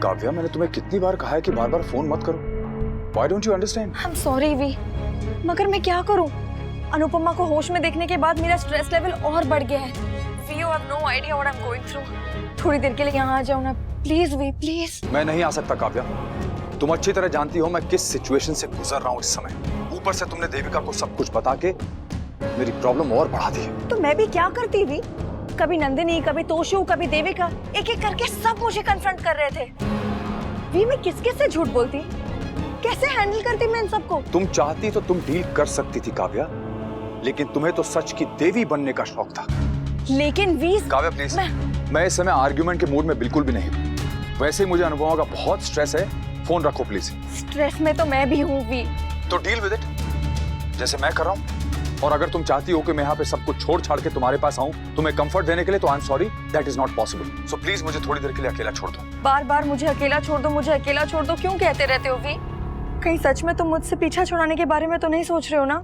काव्या, मैंने तुम्हें कितनी बार कहा है कि बार बार फोन मत करो। Why don't you understand? I'm sorry वी, मगर मैं क्या करूं? अनुपमा को होश में देखने के बाद मेरा स्ट्रेस लेवल और बढ़ गया है। वी, you have no idea what I'm going through. थोड़ी देर के लिए यहाँ आ जाओ ना, प्लीज वी, प्लीज। मैं नहीं आ सकता काव्या। तुम अच्छी तरह जानती हो मैं किस सिचुएशन से गुजर रहा हूँ इस समय। ऊपर से तुमने देविका को सब कुछ बता के मेरी प्रॉब्लम और बढ़ा दी है। तो मैं भी क्या करती वी? कभी नंदिनी, कभी तोशु, कभी देविका, एक एक करके सब मुझे कन्फ्रंट कर रहे थे। वी, मैं किस-किस से झूठ बोलती? कैसे हैंडल करती मैं इन सबको? तुम चाहती तो तुम डील कर सकती थी काव्या, लेकिन तुम्हें तो सच की देवी बनने का शौक था। लेकिन वी, काव्या प्लीज, मैं इस समय आर्ग्यूमेंट के मूड में बिल्कुल भी नहीं। वैसे ही मुझे अनुपमा का बहुत स्ट्रेस है। फोन रखो प्लीज। स्ट्रेस में तो मैं भी हूँ वी। तो डील विद इट जैसे मैं कर रहा हूँ। और अगर तुम चाहती हो कि मैं यहाँ पे सब कुछ छोड़ छाड़ के तुम्हारे पास आऊँ तुम्हें कंफर्ट देने के लिए, तो I am sorry, that is not possible. So please मुझे थोड़ी देर के लिए अकेला छोड़ दो। बार बार मुझे अकेला छोड़ दो, मुझे अकेला छोड़ दो क्यों कहते रहते हो वी? कहीं सच में तुम मुझसे पीछा छुड़ाने के बारे में तो नहीं सोच रहे हो ना?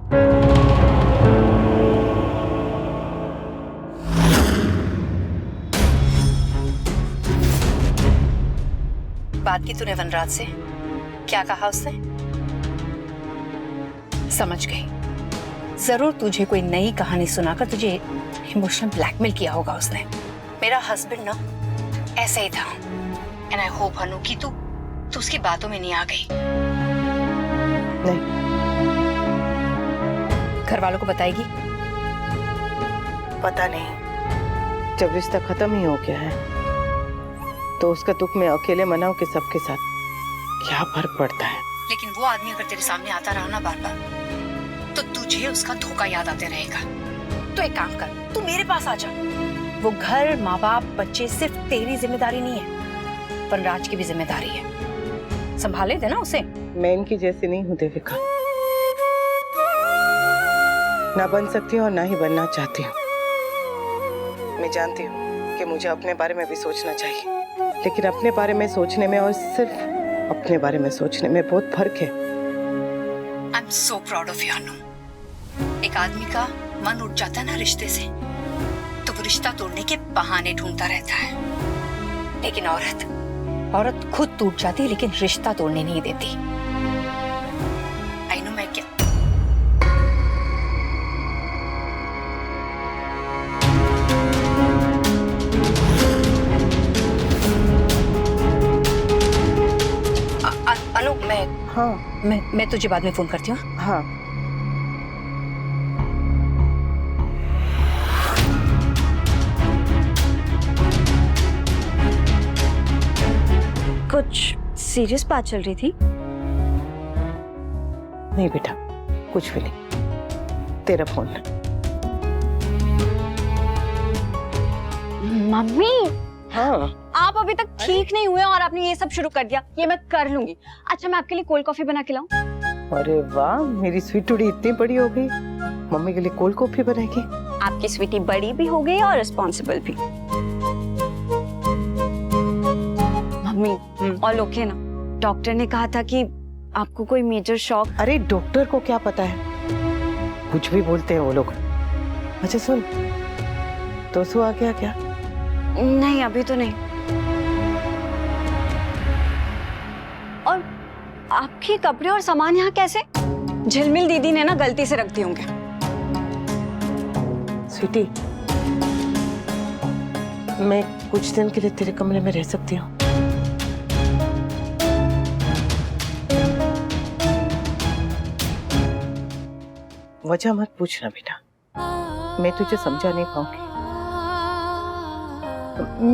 बात की तूने वनराज से? क्या कहा उसने? समझ गई, जरूर तुझे कोई नई कहानी सुनाकर तुझे इमोशनल ब्लैकमेल किया होगा उसने। मेरा हस्बैंड ना ऐसे ही था। एंड आई होप अनु कि तू उसकी बातों में नहीं आ गई। नहीं। घर वालों को बताएगी? पता नहीं, जब रिश्ता खत्म ही हो गया है तो उसका दुख मैं अकेले मनाऊं कि सबके साथ, क्या फर्क पड़ता है? लेकिन वो आदमी अगर तेरे सामने आता रहा ना बार बार, तो तुझे उसका धोखा याद आते रहेगा। तो एक काम कर, तू मेरे पास आ जा। वो घर, माँ बाप, बच्चे सिर्फ तेरी जिम्मेदारी नहीं है, वनराज की भी जिम्मेदारी है। संभाले दे ना उसे। मैं इनकी जैसी नहीं हूँ देविका, ना बन सकती हूँ और ना ही बनना चाहती हूँ। मैं जानती हूँ कि मुझे अपने बारे में भी सोचना चाहिए, लेकिन अपने बारे में सोचने में और सिर्फ अपने बारे में सोचने में बहुत फर्क है। I am so proud of you Anu. एक आदमी का मन उठ जाता है ना रिश्ते से, तो वो रिश्ता तोड़ने के बहाने ढूंढता रहता है। लेकिन औरत खुद टूट जाती है, लेकिन रिश्ता तोड़ने नहीं देती। आई नो मैं क्या अनु, मैं तुझे बाद में फोन करती हूँ। हाँ। कुछ सीरियस बात चल रही थी? नहीं बेटा, कुछ भी नहीं, तेरा फोन है। मम्मी, हाँ। आप अभी तक ठीक नहीं हुए और आपने ये सब शुरू कर दिया। ये मैं कर लूंगी। अच्छा, मैं आपके लिए कोल्ड कॉफी बना के लाऊं? अरे वाह, मेरी स्वीटूडी इतनी बड़ी हो गई, मम्मी के लिए कोल्ड कॉफी बनाएगी? आपकी स्वीटी बड़ी भी हो गई और रिस्पॉन्सिबल भी। मम्मी, ऑल ओके ना? डॉक्टर ने कहा था कि आपको कोई मेजर शॉक। अरे डॉक्टर को क्या पता है, कुछ भी बोलते हैं वो लोग। अच्छा सुन, तोसु आ गया क्या? नहीं, अभी तो नहीं। और आपके कपड़े और सामान यहाँ कैसे? झिलमिल दीदी ने ना गलती से रख दिए होंगे। स्वीटी, मैं कुछ दिन के लिए तेरे कमरे में रह सकती हूँ? वजह मत पूछना बेटा, मैं तुझे समझा नहीं पाऊंगी।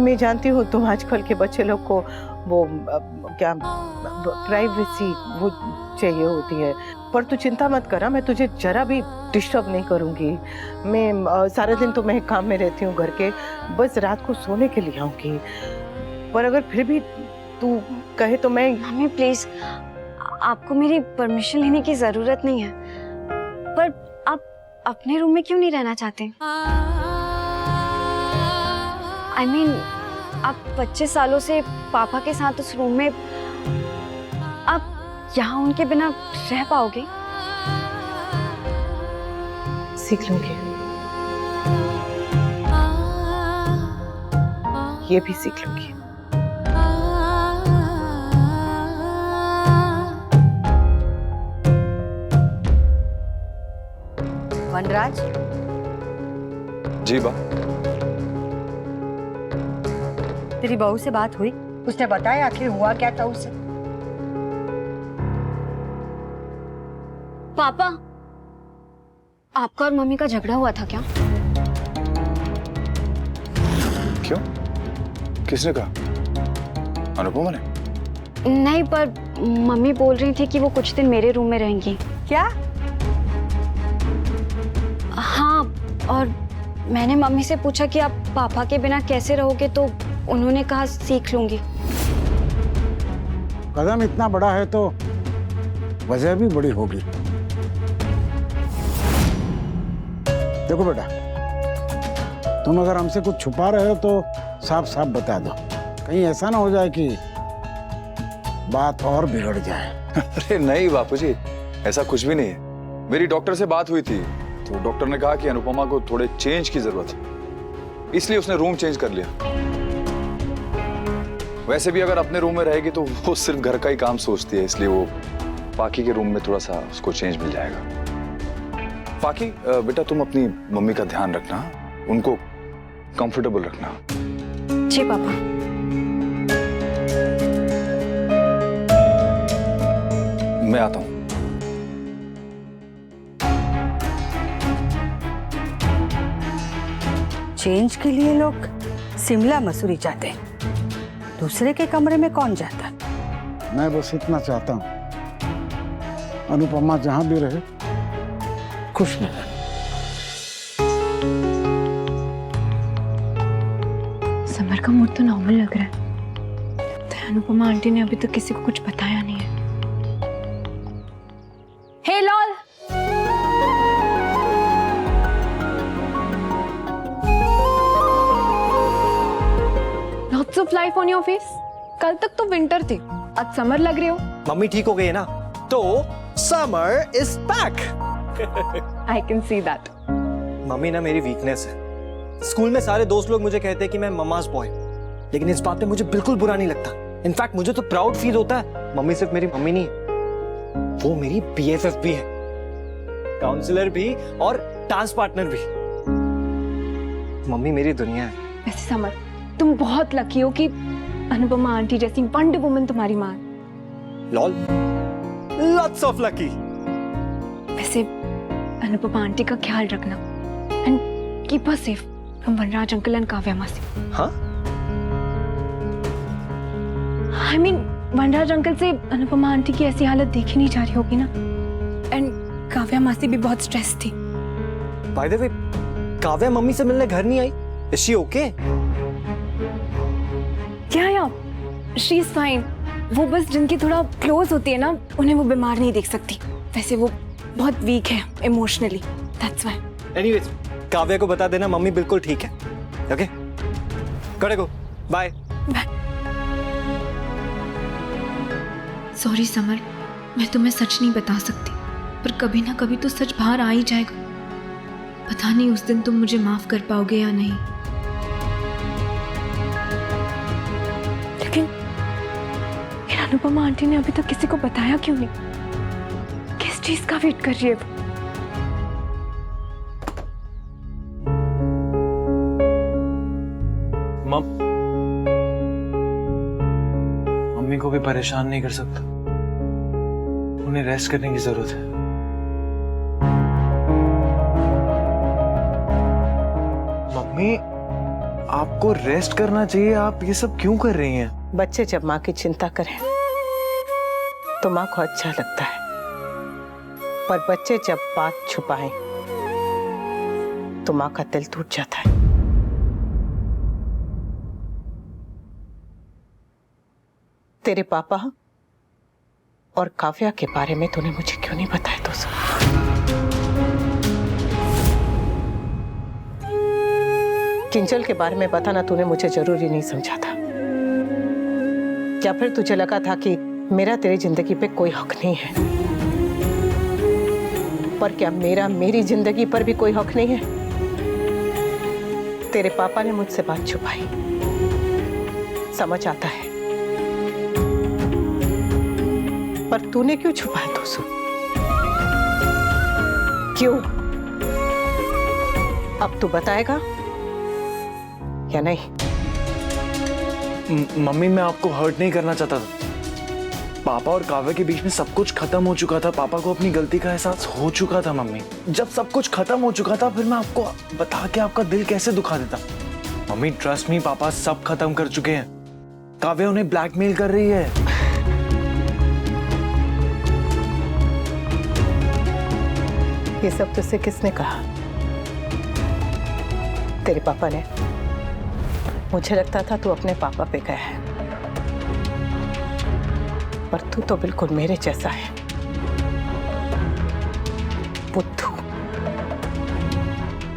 मैं जानती हूँ तुम आजकल के बच्चे लोग को वो क्या प्राइवेसी वो चाहिए होती है, पर तू चिंता मत करा, मैं तुझे जरा भी डिस्टर्ब नहीं करूँगी। मैं सारा दिन तो मैं काम में रहती हूँ घर के, बस रात को सोने के लिए आऊँगी। पर अगर फिर भी तू कहे तो मैं। मम्मी प्लीज, आपको मेरी परमिशन लेने की जरूरत नहीं है, पर आप अपने रूम में क्यों नहीं रहना चाहते? I mean, आप 25 सालों से पापा के साथ उस रूम में, आप यहाँ उनके बिना रह पाओगे? सीख लूंगी, ये भी सीख लूंगी। वनराज, जी बा। तेरी बहू से बात हुई? उसने बताया आखिर हुआ क्या था उसे? पापा, आपका और मम्मी का झगड़ा हुआ था क्या? क्यों? किसने कहा? अनुपमा ने? नहीं, पर मम्मी बोल रही थी कि वो कुछ दिन मेरे रूम में रहेंगी। क्या? हाँ, और मैंने मम्मी से पूछा कि आप पापा के बिना कैसे रहोगे, तो उन्होंने कहा सीख लूंगी। कदम इतना बड़ा है तो वजह भी बड़ी होगी। देखो बेटा, तुम अगर हमसे कुछ छुपा रहे हो तो साफ साफ बता दो, कहीं ऐसा ना हो जाए कि बात और बिगड़ जाए। अरे नहीं बापूजी, ऐसा कुछ भी नहीं है। मेरी डॉक्टर से बात हुई थी तो डॉक्टर ने कहा कि अनुपमा को थोड़े चेंज की जरूरत है, इसलिए उसने रूम चेंज कर लिया। वैसे भी अगर अपने रूम में रहेगी तो वो सिर्फ घर का ही काम सोचती है, इसलिए वो पाकी के रूम में थोड़ा सा उसको चेंज मिल जाएगा। पाकी बेटा, तुम अपनी मम्मी का ध्यान रखना, उनको कंफर्टेबल रखना। जी पापा। मैं आता हूं। चेंज के लिए लोग शिमला मसूरी जाते हैं, दूसरे के कमरे में कौन जाता? मैं बस इतना चाहता हूँ, अनुपमा जहां भी रहे खुश रहे। समर का मूड तो नॉर्मल लग रहा है। तो अनुपमा आंटी ने अभी तक किसी को कुछ बताया नहीं है। Hey lol, lots of life on your face. कल तक तो विंटर थी, आज समर लग रही हो। मम्मी ठीक हो गई है ना, तो summer is back. I can see that. Mummy ना मेरी वीकनेस है। स्कूल में सारे दोस्त लोग मुझे कहते हैं कि मैं मम्मास बॉय, लेकिन इस बात पे मुझे बिल्कुल बुरा नहीं लगता। इनफैक्ट मुझे तो प्राउड फील होता है। मम्मी सिर्फ मेरी मम्मी नहीं है, वो मेरी BFF भी है, काउंसलर भी और डांस पार्टनर भी। मम्मी मेरी दुनिया है। वैसे समर, तुम बहुत लकी हो कि अनुपमा आंटी जैसी वंडर वुमन तुम्हारी माँ है। Lol, lots of lucky. वैसे अनुपमा आंटी का ख्याल रखना and keep her safe from Vanraj uncle and Kavya मासी। हाँ, आई मीन वनराज अंकल से अनुपमा आंटी की ऐसी हालत देखी नहीं जा रही होगी ना, एंड काव्या मासी भी बहुत स्ट्रेस थी। By the way, Kavya mummy से मिलने घर नहीं आई। Is she okay? क्या यार, शी इज फाइन। वो बस जिनकी थोड़ा क्लोज होती है ना, उन्हें वो बीमार नहीं देख सकती। वैसे वो बहुत वीक है emotionally, that's why. Anyways, Kavya को बता देना मम्मी बिल्कुल ठीक है। ओके, गॉट गो, बाय। सॉरी समर, मैं तुम्हें सच नहीं बता सकती, पर कभी ना कभी तो सच बाहर आ ही जाएगा। पता नहीं उस दिन तुम मुझे माफ कर पाओगे या नहीं। लेकिन अनुपमा आंटी ने अभी तक किसी को बताया क्यों नहीं? किस चीज का वेट कर रही है वो? मम्मी को भी परेशान नहीं कर सकता, उन्हें रेस्ट करने की जरूरत है। मम्मी, आपको रेस्ट करना चाहिए, आप ये सब क्यों कर रही हैं? बच्चे जब माँ की चिंता करें तो माँ को अच्छा लगता है, पर बच्चे जब बात छुपाएं तो माँ का दिल टूट जाता है। तेरे पापा और काव्या के बारे में तूने मुझे क्यों नहीं बताया दोस्त? किंजल के बारे में बताना तूने मुझे जरूरी नहीं समझा था, या फिर तुझे लगा था कि मेरा तेरी जिंदगी पे कोई हक नहीं है? पर क्या मेरी जिंदगी पर भी कोई हक नहीं है? तेरे पापा ने मुझसे बात छुपाई, समझ आता है, पर तूने क्यों छुपाया दोस्तों? क्यों? अब तू बताएगा या नहीं? मम्मी मैं आपको हर्ट नहीं करना चाहता था। पापा और काव्या के बीच में सब कुछ खत्म हो चुका था। पापा को अपनी गलती का एहसास हो चुका था। मम्मी जब सब कुछ खत्म हो चुका था फिर मैं आपको बता के आपका दिल कैसे दुखा देता। मम्मी ट्रस्ट मी, पापा सब खत्म कर चुके हैं। काव्या उन्हें ब्लैकमेल कर रही है। ये सब तुझसे किसने कहा? तेरे पापा ने? मुझे लगता था तू अपने पापा पे गया है, पर तू तो बिल्कुल मेरे जैसा है, बुद्धू।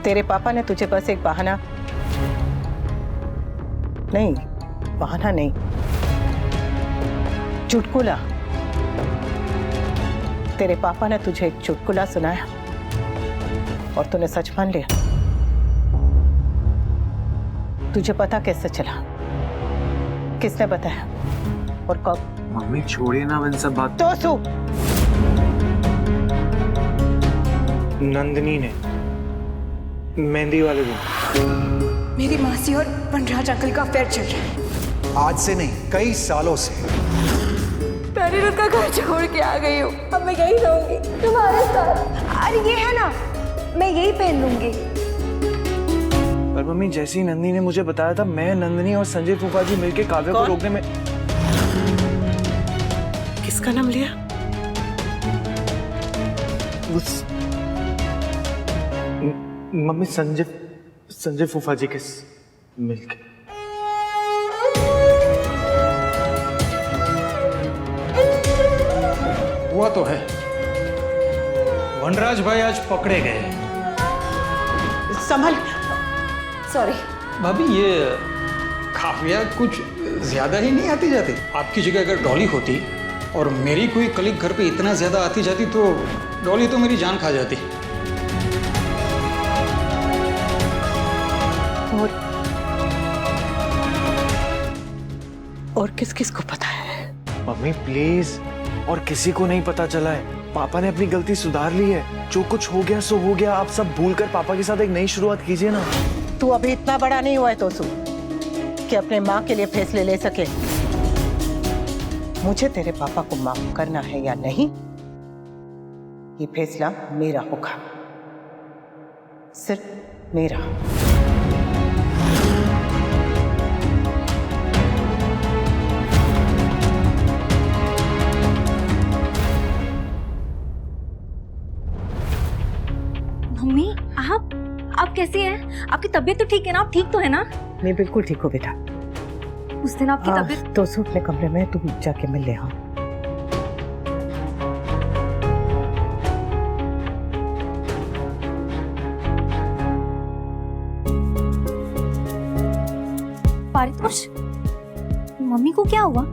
तेरे पापा ने तुझे बस एक बहाना नहीं, चुटकुला। तेरे पापा ने तुझे एक चुटकुला सुनाया और तूने सच मान लिया। तुझे पता कैसे चला? किसने बताया और कब? मम्मी छोड़िए ना इन सब बात। तो सु नंदिनी ने मेहंदी वाले दिन। मेरी मासी और वनराज अंकल का अफेयर चल रहा है। आज से नहीं, कई सालों से। पहले उनका घर छोड़ के आ गई हूँ, अब मैं यही रहूंगी तुम्हारे साथ। अरे ये है ना, मैं यही पहन लूंगी। पर मम्मी जैसी नंदिनी ने मुझे बताया था, मैं नंदिनी और संजय फूफा जी मिलके काव्या को रोकने में। किसका नाम लिया? उस मम्मी संजय फूफा जी के मिलके। हुआ तो है, वनराज भाई आज पकड़े गए। संभल। सॉरी भाभी, ये काव्या कुछ ज्यादा ही नहीं आती जाती। आपकी जगह अगर डॉली होती और मेरी कोई कलीग घर पे इतना ज्यादा आती जाती तो डॉली तो मेरी जान खा जाती। और किस किस को पता है? मम्मी प्लीज, और किसी को नहीं पता चला है। पापा ने अपनी गलती सुधार ली है। जो कुछ हो गया सो हो गया। आप सब भूलकर पापा के साथ एक नई शुरुआत कीजिए ना। तू अभी इतना बड़ा नहीं हुआ है तोसु कि अपने माँ के लिए फैसले ले सके। मुझे तेरे पापा को माफ करना है या नहीं, ये फैसला मेरा होगा, सिर्फ मेरा। मम्मी आप कैसी हैं? आपकी तबीयत तो ठीक है ना? आप ठीक तो है ना? मैं बिल्कुल ठीक हूँ बेटा। उस दिन आपकी तबीयत। तोसु अपने कमरे में, तुम जाके मिल ले। हाँ पारितोष, मम्मी को क्या हुआ?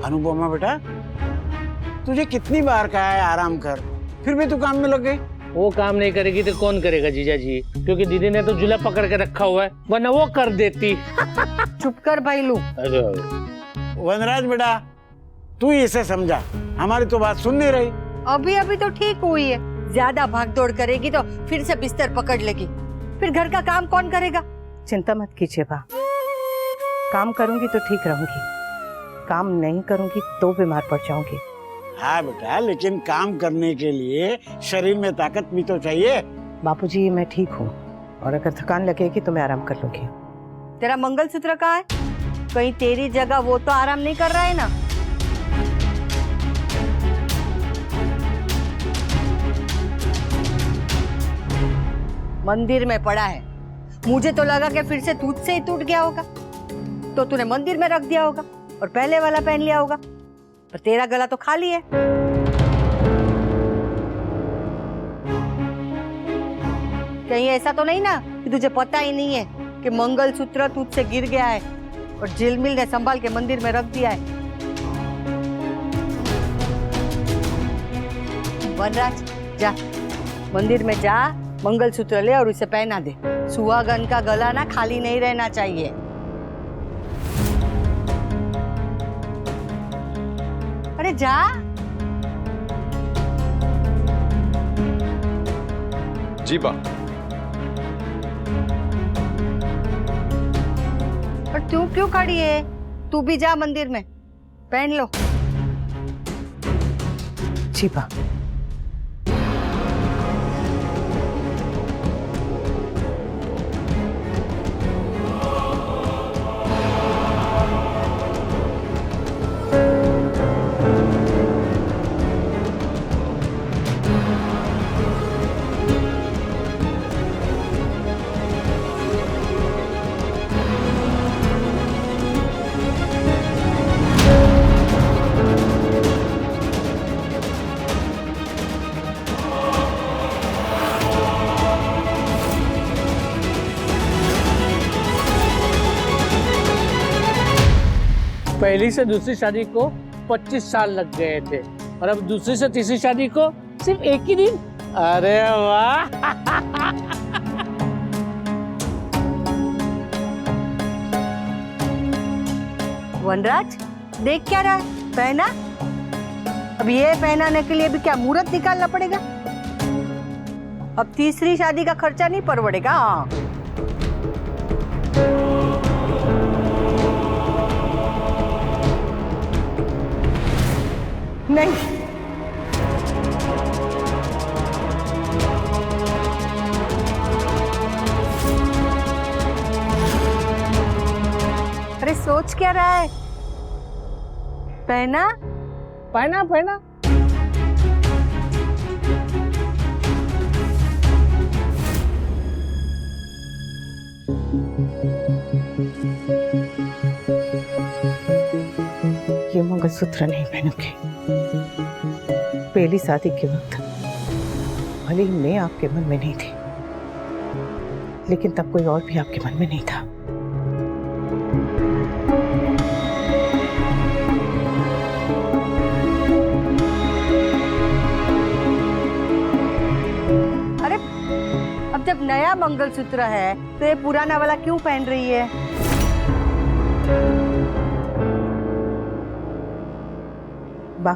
अनुपमा बेटा, तुझे कितनी बार कहा है आराम कर, फिर भी तू काम में लग गई। वो काम नहीं करेगी तो कौन करेगा जीजा जी? क्योंकि दीदी ने तो जुला पकड़ के रखा हुआ है, वरना वो कर देती। चुप कर भाई लू। वनराज बेटा, तू ही इसे समझा, हमारी तो बात सुन नहीं रही। अभी तो ठीक हुई है, ज्यादा भागदौड़ करेगी तो फिर से बिस्तर पकड़ लेगी, फिर घर का काम कौन करेगा? चिंता मत कीजिए बा, काम करूंगी तो ठीक रहूंगी, काम नहीं करूंगी तो बीमार पड़ जाऊंगी। हाँ बेटा, लेकिन काम करने के लिए शरीर में ताकत भी तो चाहिए। बापूजी मैं ठीक हूँ, और अगर थकान लगेगी तो मैं आराम कर लूंगी। तेरा मंगलसूत्र कहाँ है? कहीं तेरी जगह वो तो आराम नहीं कर रहा है ना? मंदिर में पड़ा है। मुझे तो लगा कि फिर से तुझसे ही टूट गया होगा, तो तूने मंदिर में रख दिया होगा और पहले वाला पहन लिया होगा, पर तेरा गला तो खाली है। कहीं ऐसा तो नहीं ना कि तुझे पता ही नहीं है कि मंगलसूत्र तुझसे गिर गया है और झिलमिल ने संभाल के मंदिर में रख दिया है। वनराज जा, मंदिर में जा, मंगलसूत्र ले और उसे पहना दे। सुहागन का गला ना खाली नहीं रहना चाहिए। अरे जा। जी बा। पर तू क्यों खड़ी है? तू भी जा मंदिर में, पहन लो। जी बा। पहली से दूसरी शादी को 25 साल लग गए थे और अब दूसरी से तीसरी शादी को सिर्फ एक ही दिन। अरे वाह। वनराज देख क्या रहा है? पहना। अब ये पहनाने के लिए भी क्या मुहूर्त निकालना पड़ेगा? अब तीसरी शादी का खर्चा नहीं परवड़ेगा। हाँ। नहीं, अरे सोच क्या रहा है? पहना पहना पहना। ये मंगलसूत्र नहीं पहनोगे। पहली शादी के वक्त भले ही मैं आपके मन में नहीं थी, लेकिन तब कोई और भी आपके मन में नहीं था। अरे अब जब नया मंगलसूत्र है तो ये पुराना वाला क्यों पहन रही है? बा,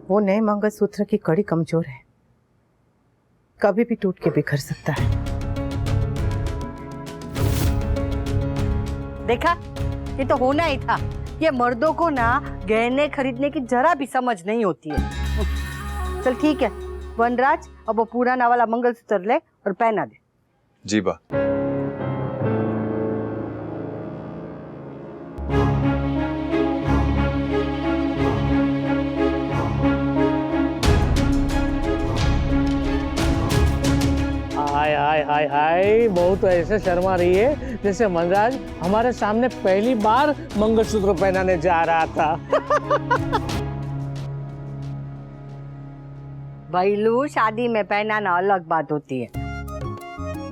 वो नए मंगलसूत्र की कड़ी कमजोर है, कभी भी टूट के बिखर सकता है। देखा, ये तो होना ही था। ये मर्दों को ना गहने खरीदने की जरा भी समझ नहीं होती है। चल ठीक है वनराज, अब वो पुराना वाला मंगलसूत्र ले और पहना दे। जी बा। हाय हाय हाय हाय, बहुत तो ऐसे शर्मा रही है जैसे मनराज हमारे सामने पहली बार मंगलसूत्र पहनाने जा रहा था। भैलू, शादी में पहनाना अलग बात होती है।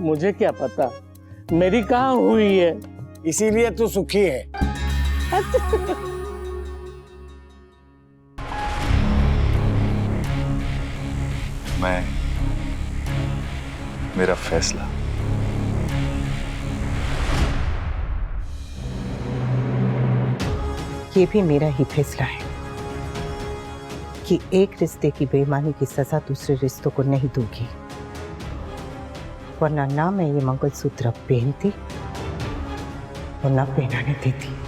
मुझे क्या पता, मेरी कहाँ हुई है। इसीलिए तू सुखी है। मेरा फैसला। ये भी मेरा ही फैसला है कि एक रिश्ते की बेईमानी की सजा दूसरे रिश्तों को नहीं दूंगी, वरना ना मैं ये मंगलसूत्र पहनती और ना पहनाने देती।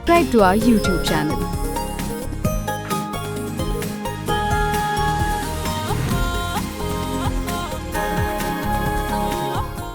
Subscribe to our YouTube channel